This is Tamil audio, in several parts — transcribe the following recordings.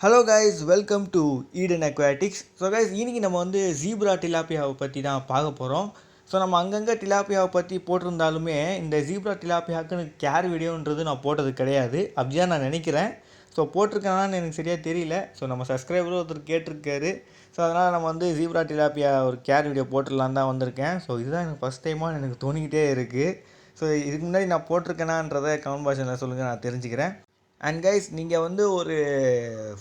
Hello guys, welcome to Eden aquatics. So guys, இன்றைக்கி நம்ம வந்து ஜீப்ரா டிலாப்பியாவை பற்றி தான் பார்க்க போகிறோம். ஸோ நம்ம அங்கங்கே டிலாப்பியாவை பற்றி போட்டிருந்தாலுமே இந்த ஜீப்ரா டிலாப்பியாவுக்குன்னு கேர் வீடியோன்றது நான் போட்டது கிடையாது. அப்படிதான் நான் நினைக்கிறேன். ஸோ போட்டிருக்கேனான்னு எனக்கு சரியாக தெரியல. ஸோ நம்ம சப்ஸ்கிரைபரும் ஒருத்தர் கேட்டிருக்காரு. ஸோ அதனால் நம்ம வந்து ஜீப்ரா டிலாப்பியா ஒரு கேர் வீடியோ போட்டுடலான்னு தான் வந்திருக்கேன். ஸோ இதுதான் எனக்கு ஃபஸ்ட் டைமாக எனக்கு தோணிக்கிட்டே இருக்குது. ஸோ இதுக்கு முன்னாடி நான் போட்டிருக்கேனான்றதை கமெண்ட் பாக்ஸில் சொல்லுங்கள், நான் தெரிஞ்சுக்கிறேன். அண்ட் கைஸ், நீங்கள் வந்து ஒரு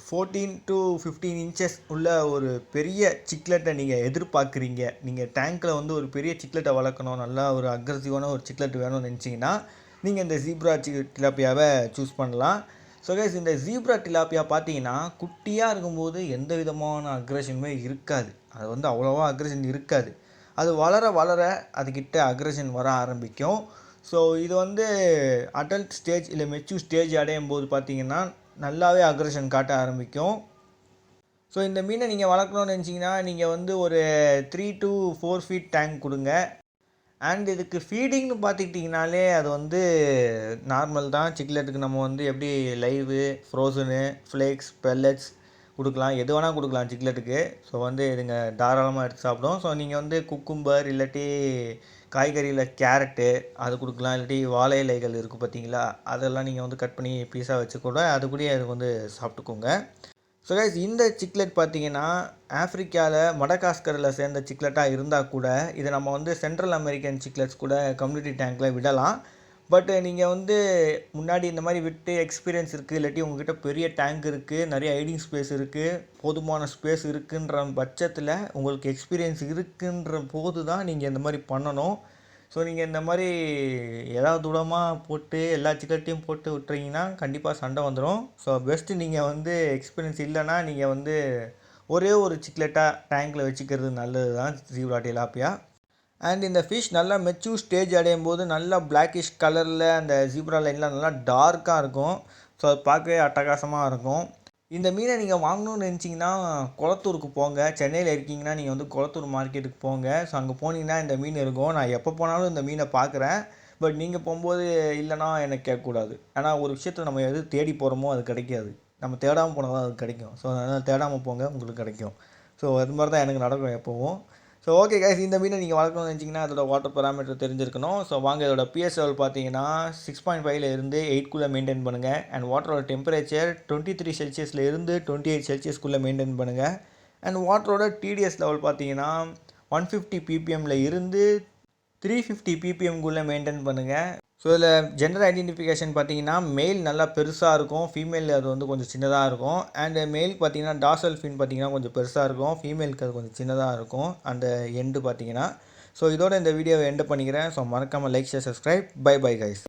14 to 15 இன்ச்சஸ் உள்ள ஒரு பெரிய சிக்லெட்டை நீங்கள் எதிர்பார்க்குறீங்க. நீங்கள் டேங்க்கில் வந்து ஒரு பெரிய சிக்லெட்டை வளர்க்கணும், நல்லா ஒரு அக்ரெசிவான ஒரு சிக்லெட் வேணும்னு நினச்சிங்கன்னா நீங்கள் இந்த ஜீப்ரா டிலாப்பியாவை சூஸ் பண்ணலாம். ஸோ கைஸ், இந்த ஜீப்ரா டிலாப்பியா பார்த்தீங்கன்னா குட்டியாக இருக்கும்போது எந்த விதமான அக்ரெஷனுமே இருக்காது. அது வந்து அவ்வளோவா அக்ரெஷன் இருக்காது. அது வளர வளர அதுக்கிட்ட அக்ரெஷன் வர ஆரம்பிக்கும். ஸோ இது வந்து அடல்ட் ஸ்டேஜ் இல்லை மெச்சூர் ஸ்டேஜ் அடையும் போது பார்த்தீங்கன்னா நல்லாவே அக்ரெஷன் காட்ட ஆரம்பிக்கும். ஸோ இந்த மீனை நீங்கள் வளர்க்கணும்னு நினச்சிங்கன்னா நீங்கள் வந்து ஒரு 3 to 4 feet டேங்க் கொடுங்க. அண்ட் இதுக்கு ஃபீடிங்னு பார்த்துக்கிட்டிங்கனாலே அது வந்து நார்மல் தான். சிக்லெட்டுக்கு நம்ம வந்து எப்படி லைவு, ஃப்ரோசனு, ஃப்ளேக்ஸ், பெல்லட்ஸ் கொடுக்கலாம், எது வேணால் கொடுக்கலாம் சிக்லெட்டுக்கு. ஸோ வந்து இதுங்க தாராளமாக எடுத்து சாப்பிடும். ஸோ நீங்கள் வந்து குக்கும்பர் இல்லாட்டி காய்கறியில் கேரட்டு அது கொடுக்கலாம், இல்லாட்டி வாழை இலைகள் இருக்குது பார்த்தீங்களா, அதெல்லாம் நீங்கள் வந்து கட் பண்ணி பீஸாக வச்சு கூட அது கூடயே அது வந்து சாப்பிட்டுக்கோங்க. ஸோ கைஸ், இந்த சிக்லெட் பார்த்தீங்கன்னா ஆஃப்ரிக்காவில் மடகாஸ்கரில் சேர்ந்த சிக்லெட்டாக இருந்தால் கூட இதை நம்ம வந்து சென்ட்ரல் அமெரிக்கன் சிக்லெட்ஸ் கூட கம்யூனிட்டி டேங்க்கில் விடலாம். பட் நீங்கள் வந்து முன்னாடி இந்த மாதிரி விட்டு எக்ஸ்பீரியன்ஸ் இருக்குது, இல்லாட்டி உங்கள்கிட்ட பெரிய டேங்க் இருக்குது, நிறைய ஹைடிங் ஸ்பேஸ் இருக்குது, போதுமான ஸ்பேஸ் இருக்குன்ற பட்சத்தில் உங்களுக்கு எக்ஸ்பீரியன்ஸ் இருக்குன்ற போது தான் நீங்கள் இந்த மாதிரி பண்ணணும். ஸோ நீங்கள் இந்த மாதிரி ஏதாவது தூரமாக போட்டு எல்லா சிக்கட்டையும் போட்டு விட்டுறீங்கன்னா கண்டிப்பாக சண்டை வந்துடும். ஸோ பெஸ்ட்டு நீங்கள் வந்து எக்ஸ்பீரியன்ஸ் இல்லைன்னா நீங்கள் வந்து ஒரே ஒரு சிக்லெட்டாக டேங்க்கில் வச்சுக்கிறது நல்லது தான் ஜீப்ரா டிலாப்பியா. அண்ட் இந்த ஃபிஷ் நல்லா மெச்சூர் ஸ்டேஜ் அடையும் போது நல்லா பிளாக்கிஷ் கலரில் அந்த ஜீப்ரா லைன்லாம் நல்லா டார்க்காக இருக்கும். ஸோ அது பார்க்கவே அட்டகாசமாக இருக்கும். இந்த மீனை நீங்கள் வாங்கணும்னு நினச்சிங்கன்னா குளத்தூருக்கு போங்க. சென்னையில் இருக்கீங்கன்னா நீங்கள் வந்து குளத்தூர் மார்க்கெட்டுக்கு போங்க. ஸோ அங்கே போனீங்கன்னா இந்த மீன் இருக்கும். நான் எப்போ போனாலும் இந்த மீனை பார்க்குறேன். பட் நீங்கள் போகும்போது இல்லைனா எனக்கு கேட்கக்கூடாது. ஏன்னா ஒரு விஷயத்தை நம்ம எது தேடி போகிறோமோ அது கிடைக்காது. நம்ம தேடாமல் போனால் தான் அது கிடைக்கும். ஸோ அதனால் தேடாமல் போங்க, உங்களுக்கு கிடைக்கும். ஸோ அது மாதிரி தான் எனக்கு நடக்கும் எப்போவும். ஸோ ஓகே கைஸ், இந்த மீனை நீங்கள் வளர்க்கணும்னு நினச்சிங்கன்னா அதோட வாட்டர் பேராமீட்டர் தெரிஞ்சிருக்கணும். ஸோ வாங்க, இதோட பிஎஸ் லெவல் பார்த்தீங்கன்னா 6.5 இருந்து 8 மெயின்டைன் பண்ணுங்கள். அண்ட் வாட்டரோட டெம்பரேச்சர் 23 செல்சியஸில் இருந்து 28 செல்சியஸ்க்குள்ளே மெயின்டைன் பண்ணுங்கள். அண்ட் வாட்டரோட டிடிஎஸ் லெவல் பார்த்தீங்கன்னா 150 ppmல இருந்து 350 ppmக்குள்ளே மெயின்டைன் பண்ணுங்கள். ஸோ இதில் ஜெண்டர் ஐடென்டிஃபிகேஷன் பார்த்தீங்கன்னா மெயில் நல்லா பெருசாக இருக்கும், ஃபீமேல் அது வந்து கொஞ்சம் சின்னதாக இருக்கும். அண்டு மேலுக்கு பார்த்தீங்கன்னா டார்சல் ஃபின் பார்த்தீங்கன்னா கொஞ்சம் பெருசாக இருக்கும், ஃபீமேலுக்கு அது கொஞ்சம் சின்னதாக இருக்கும் அந்த எண்டு பார்த்தீங்கன்னா. ஸோ இதோட இந்த வீடியோவை எண்டு பண்ணிக்கிறேன். ஸோ மறக்காமல் like, share, subscribe. Bye guys.